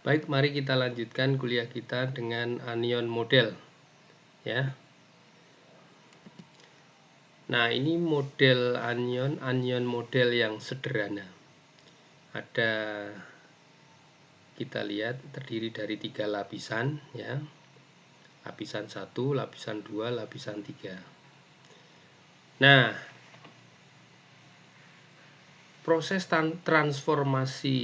Baik, mari kita lanjutkan kuliah kita dengan anion model ya. Nah, ini model anion model yang sederhana. Ada, kita lihat, terdiri dari 3 lapisan ya. Lapisan 1, lapisan 2, lapisan 3. Nah, proses transformasi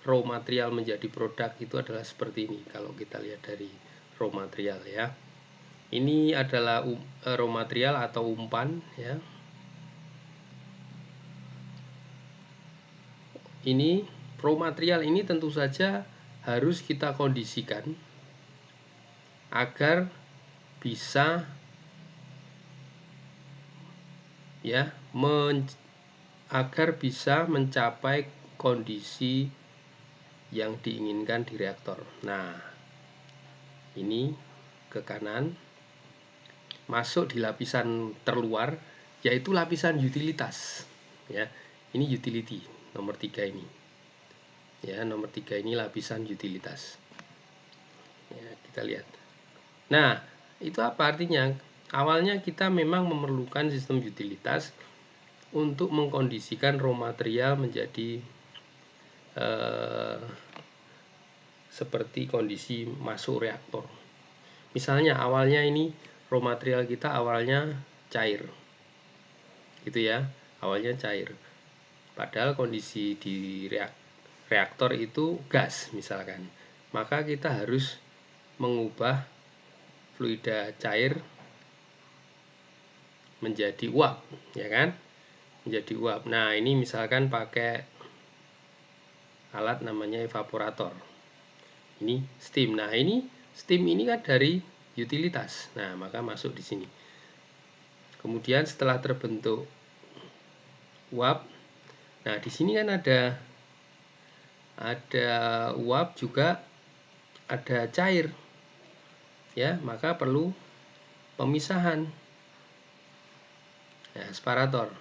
raw material menjadi produk itu adalah seperti ini kalau kita lihat dari raw material ya. Ini adalah raw material atau umpan ya. Ini raw material ini tentu saja harus kita kondisikan agar bisa ya agar bisa mencapai kondisi yang diinginkan di reaktor. Nah, ini ke kanan masuk di lapisan terluar, yaitu lapisan utilitas ya. Ini utility nomor 3 ini ya, nomor 3 ini lapisan utilitas ya, kita lihat. Nah, itu apa artinya? Awalnya kita memang memerlukan sistem utilitas untuk mengkondisikan raw material menjadi seperti kondisi masuk reaktor. Misalnya awalnya ini raw material kita awalnya cair gitu ya, awalnya cair, padahal kondisi di reaktor itu gas misalkan. Maka kita harus mengubah fluida cair menjadi uap ya kan, menjadi uap. Nah, ini misalkan pakai alat namanya evaporator, ini steam. Nah, ini steam ini kan dari utilitas. Nah, maka masuk di sini. Kemudian setelah terbentuk uap, nah di sini kan ada uap juga ada cair ya, maka perlu pemisahan ya, separator.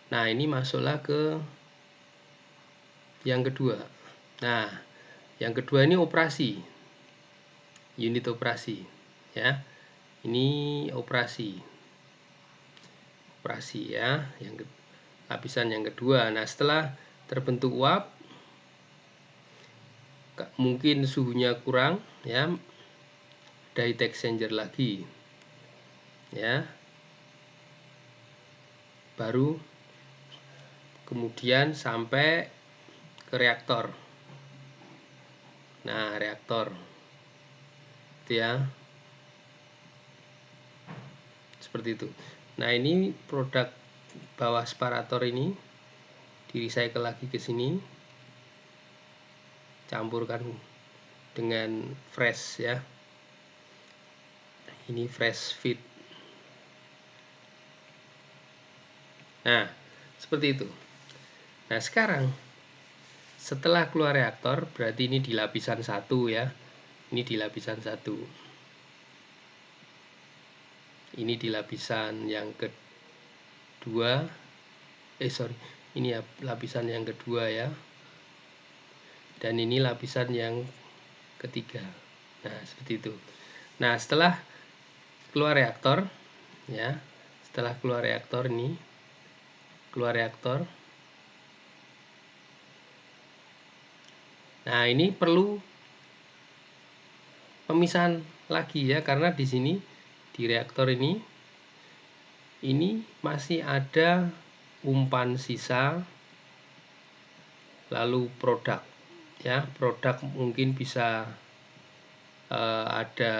Nah, ini masuklah ke yang kedua. Nah, yang kedua ini operasi, unit operasi ya. Ini operasi ya, yang lapisan yang kedua. Nah, setelah terbentuk uap, mungkin suhunya kurang ya, ada heat exchanger lagi ya, baru kemudian sampai ke reaktor. Nah, reaktor itu ya, seperti itu. Nah, ini produk bawah separator ini di recycle lagi ke sini, campurkan dengan fresh ya, ini fresh feed. Nah, seperti itu. Nah, sekarang setelah keluar reaktor, berarti ini di lapisan 1 ya. Ini di lapisan 1. Ini di lapisan yang kedua. Ini ya lapisan yang kedua ya. Dan ini lapisan yang ketiga. Nah, seperti itu. Nah, setelah keluar reaktor ya, setelah keluar reaktor ini, keluar reaktor. Nah, ini perlu pemisahan lagi ya, karena di sini di reaktor ini masih ada umpan sisa, lalu produk ya. Produk mungkin bisa ada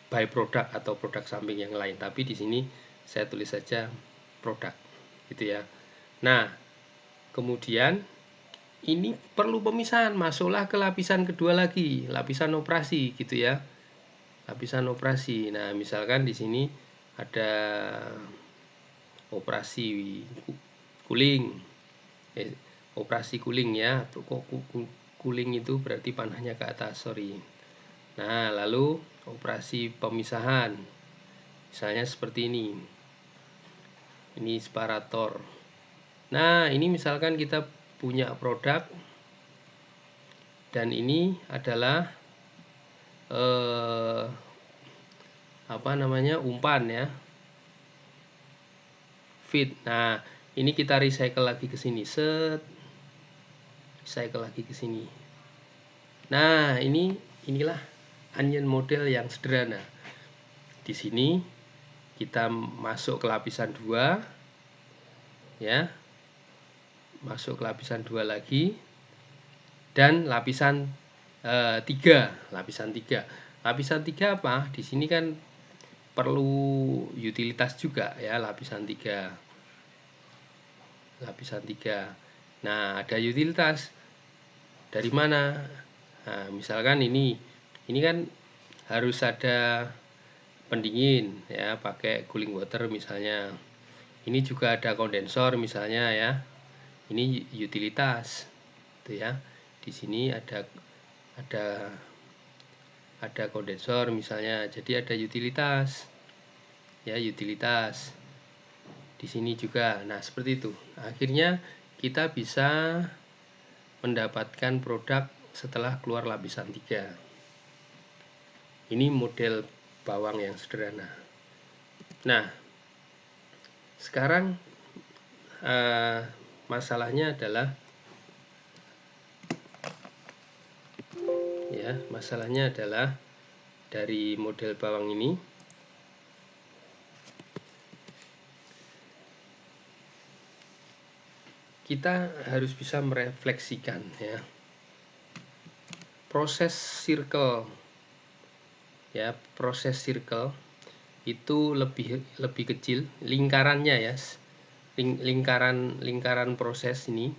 byproduct atau produk samping yang lain, tapi di sini saya tulis saja produk gitu ya. Nah, kemudian ini perlu pemisahan, masuklah ke lapisan kedua lagi, lapisan operasi gitu ya, lapisan operasi. Nah, misalkan di sini ada operasi cooling, operasi cooling ya. Cooling itu berarti panahnya ke atas, sorry. Nah, lalu operasi pemisahan, misalnya seperti ini. Ini separator. Nah, ini misalkan kita punya produk dan ini adalah umpan ya, feed. Nah, ini kita recycle lagi ke sini, recycle lagi ke sini. Nah, inilah onion model yang sederhana. Di sini kita masuk ke lapisan 2 ya. Masuk ke lapisan 2 lagi dan lapisan 3. Lapisan 3 apa? Di sini kan perlu utilitas juga ya, lapisan 3. Nah, ada utilitas dari mana? Nah, misalkan ini kan harus ada pendingin ya, pakai cooling water misalnya. Ini juga ada kondensor misalnya ya. Ini utilitas tuh ya. Di sini ada kondensor misalnya, jadi ada utilitas ya, utilitas di sini juga. Nah, seperti itu. Akhirnya kita bisa mendapatkan produk setelah keluar lapisan 3. Ini model bawang yang sederhana. Nah, sekarang masalahnya adalah dari model bawang ini kita harus bisa merefleksikan ya, proses circle ya, proses circle itu lebih kecil lingkarannya ya, lingkaran proses ini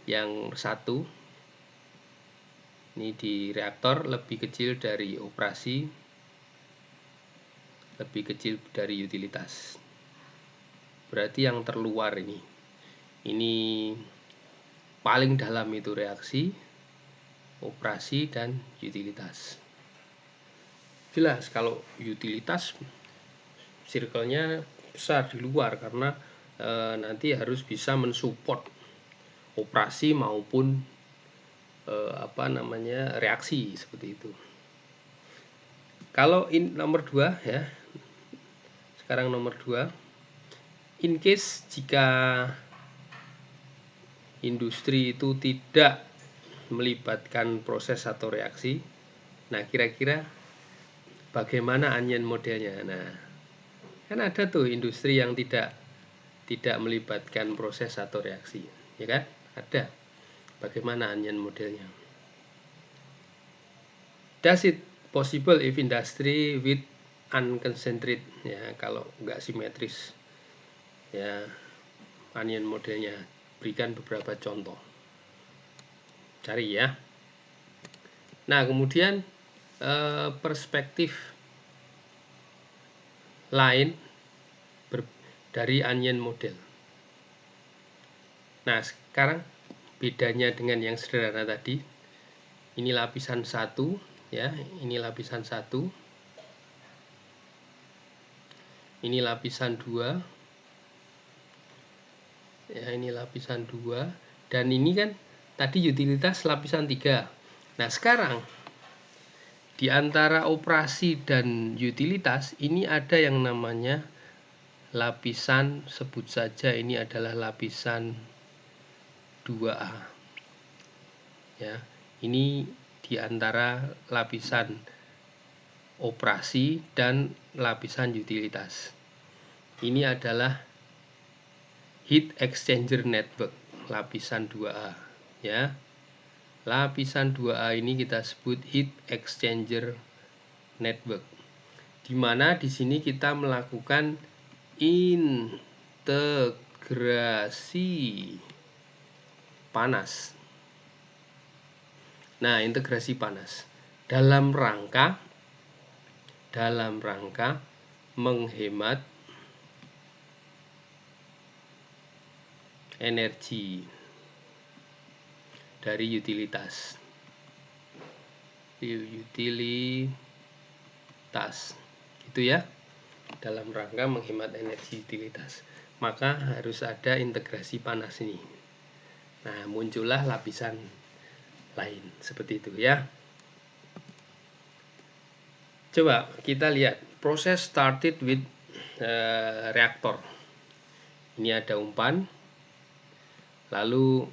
yang satu ini di reaktor lebih kecil dari operasi, lebih kecil dari utilitas. Berarti yang terluar ini paling dalam itu reaksi, operasi, dan utilitas. Jelas kalau utilitas circle-nya besar di luar karena nanti harus bisa mensupport operasi maupun reaksi seperti itu. Kalau nomor 2 ya, sekarang nomor 2, in case jika industri itu tidak melibatkan proses atau reaksi, nah kira-kira bagaimana onion modelnya? Nah, kan ada tuh industri yang tidak melibatkan proses atau reaksi, ya kan? Ada. Bagaimana onion modelnya? Does it possible if industry with unconcentrated ya, kalau nggak simetris ya onion modelnya? Berikan beberapa contoh, cari ya. Nah, kemudian perspektif lain dari onion model. Nah, sekarang bedanya dengan yang sederhana tadi, ini lapisan 1 ya, ini lapisan 1, ini lapisan 2 ya, ini lapisan 2, dan ini kan tadi utilitas lapisan 3. Nah, sekarang di antara operasi dan utilitas ini ada yang namanya lapisan, sebut saja ini adalah lapisan 2A ya. Ini di antara lapisan operasi dan lapisan utilitas. Ini adalah heat exchanger network lapisan 2A ya. Lapisan 2A ini kita sebut heat exchanger network, di mana di sini kita melakukan integrasi panas. Nah, integrasi panas dalam rangka menghemat energi dari utilitas gitu ya, dalam rangka menghemat energi utilitas, maka harus ada integrasi panas ini. Nah, muncullah lapisan lain, seperti itu ya. Coba kita lihat proses started with reaktor. Ini ada umpan, lalu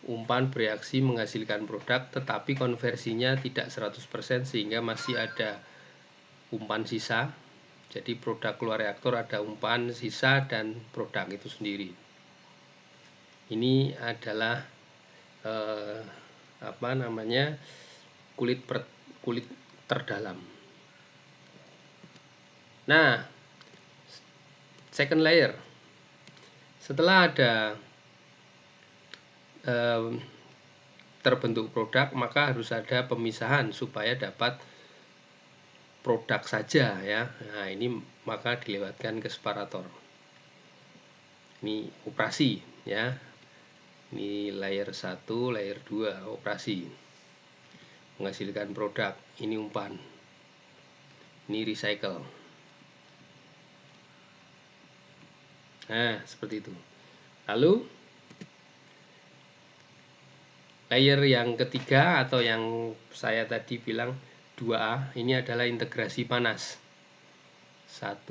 umpan bereaksi menghasilkan produk, tetapi konversinya tidak 100% sehingga masih ada umpan sisa. Jadi produk keluar reaktor ada umpan sisa dan produk itu sendiri. Ini adalah kulit terdalam. Nah, second layer, setelah ada terbentuk produk, maka harus ada pemisahan supaya dapat produk saja ya. Nah, ini maka dilewatkan ke separator. Ini operasi ya. Ini layer 1, layer 2 operasi. Menghasilkan produk. Ini umpan. Ini recycle. Nah, seperti itu. Lalu layer yang ketiga atau yang saya tadi bilang 2A, ini adalah integrasi panas. 1,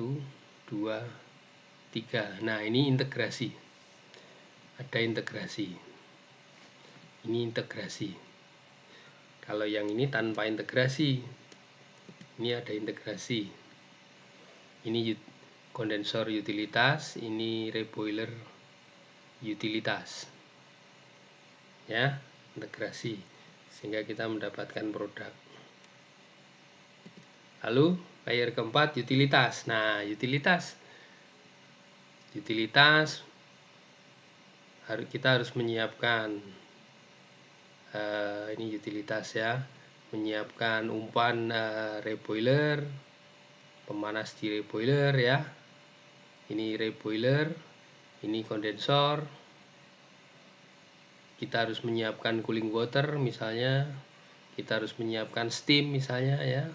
2, 3. Nah, ini integrasi. Ada integrasi. Ini integrasi. Kalau yang ini tanpa integrasi. Ini ada integrasi. Ini kondensor utilitas, ini reboiler utilitas. Ya, integrasi sehingga kita mendapatkan produk. Lalu layer keempat utilitas. Nah, utilitas kita harus menyiapkan ini utilitas ya, menyiapkan umpan reboiler, pemanas di reboiler ya. Ini reboiler, ini kondensor. Kita harus menyiapkan cooling water misalnya, kita harus menyiapkan steam misalnya ya,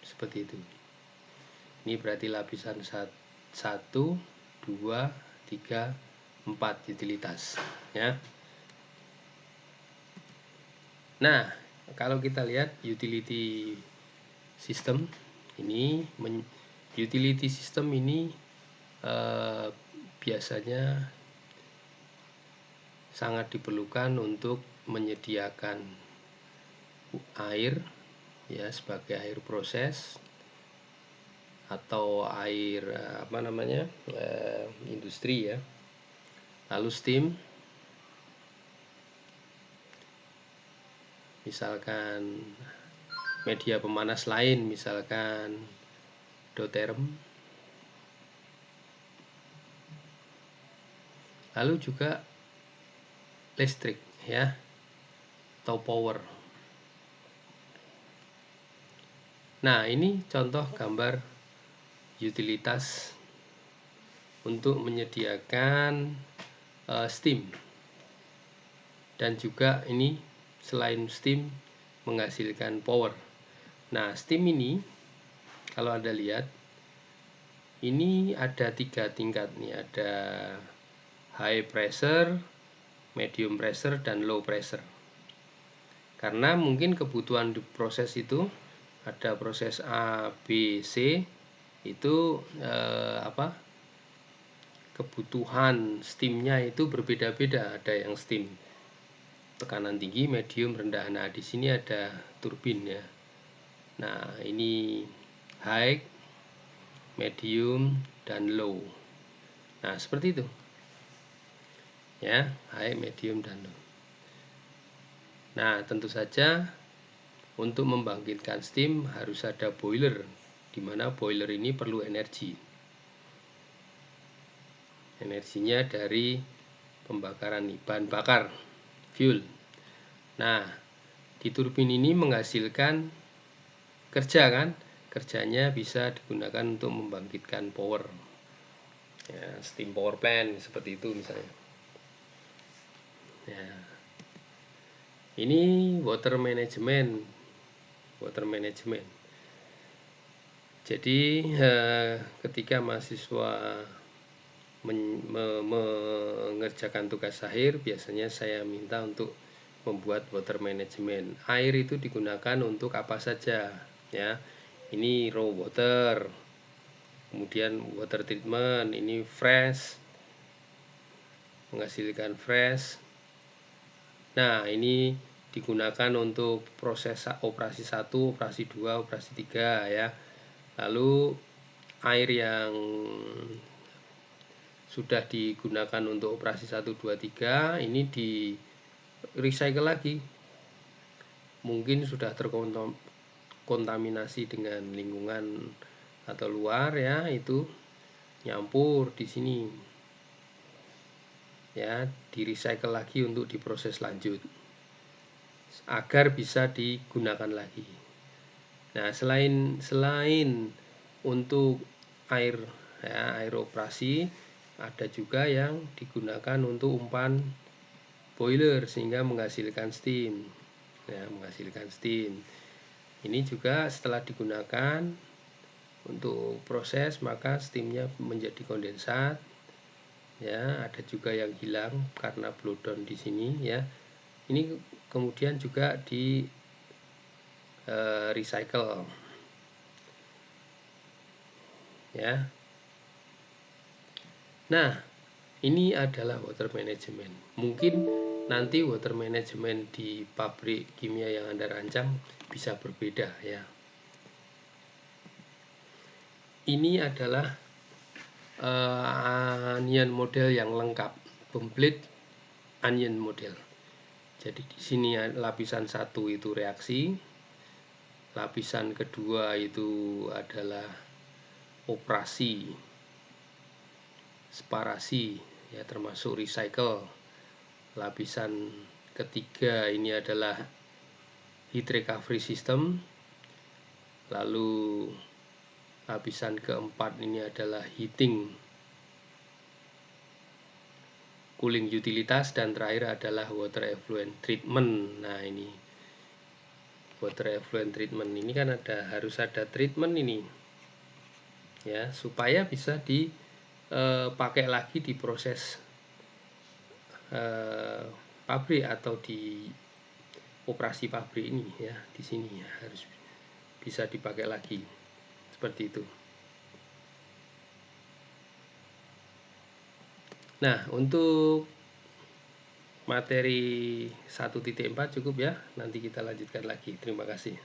seperti itu. Ini berarti lapisan 1, 2, 3, 4 utilitas ya. Nah, kalau kita lihat utility system ini, utility system ini biasanya sangat diperlukan untuk menyediakan air ya, sebagai air proses atau air industri ya. Lalu steam, misalkan media pemanas lain, misalkan deuterium. Lalu juga listrik ya, atau power. Nah, ini contoh gambar utilitas untuk menyediakan steam, dan juga ini selain steam menghasilkan power. Nah, steam ini kalau Anda lihat ini ada 3 tingkat nih, ada high pressure, medium pressure, dan low pressure. Karena mungkin kebutuhan di proses itu ada proses A, B, C, itu kebutuhan steamnya itu berbeda-beda. Ada yang steam tekanan tinggi, medium, rendah. Nah, di sini ada turbin ya. Nah, ini high, medium, dan low. Nah, seperti itu ya, high, medium, dan low. Nah, tentu saja untuk membangkitkan steam harus ada boiler, di mana boiler ini perlu energi. Energinya dari pembakaran bahan bakar, fuel. Nah, di turbin ini menghasilkan kerja kan, kerjanya bisa digunakan untuk membangkitkan power ya, steam power plant seperti itu misalnya ya. Ini water management. Jadi ketika mahasiswa mengerjakan tugas akhir, biasanya saya minta untuk membuat water management. Air itu digunakan untuk apa saja ya. Ini raw water, kemudian water treatment, ini fresh, menghasilkan fresh. Nah, ini digunakan untuk proses operasi 1, operasi 2, operasi 3 ya. Lalu air yang sudah digunakan untuk operasi 1, 2, 3 ini di recycle lagi. Mungkin sudah terkontaminasi dengan lingkungan atau luar ya, itu nyampur di sini. Ya, di recycle lagi untuk diproses lanjut agar bisa digunakan lagi. Nah, selain untuk air ya, air operasi, ada juga yang digunakan untuk umpan boiler sehingga menghasilkan steam ya, menghasilkan steam. Ini juga setelah digunakan untuk proses, maka steamnya menjadi kondensat ya. Ada juga yang hilang karena blow down di sini ya. Ini kemudian juga di recycle ya. Nah, ini adalah water management. Mungkin nanti water management di pabrik kimia yang Anda rancang bisa berbeda ya. Ini adalah onion model yang lengkap, complete onion model. Jadi di sini lapisan 1 itu reaksi, lapisan kedua itu adalah operasi separasi ya, termasuk recycle. Lapisan ketiga ini adalah heat recovery system. Lalu lapisan keempat ini adalah heating cooling utilitas, dan terakhir adalah water effluent treatment. Nah, ini water effluent treatment ini kan harus ada treatment ini ya, supaya bisa dipakai lagi di proses pabrik atau di operasi pabrik ini ya. Di sini ya, harus bisa dipakai lagi seperti itu. Nah, untuk materi 1.4 cukup ya. Nanti kita lanjutkan lagi. Terima kasih.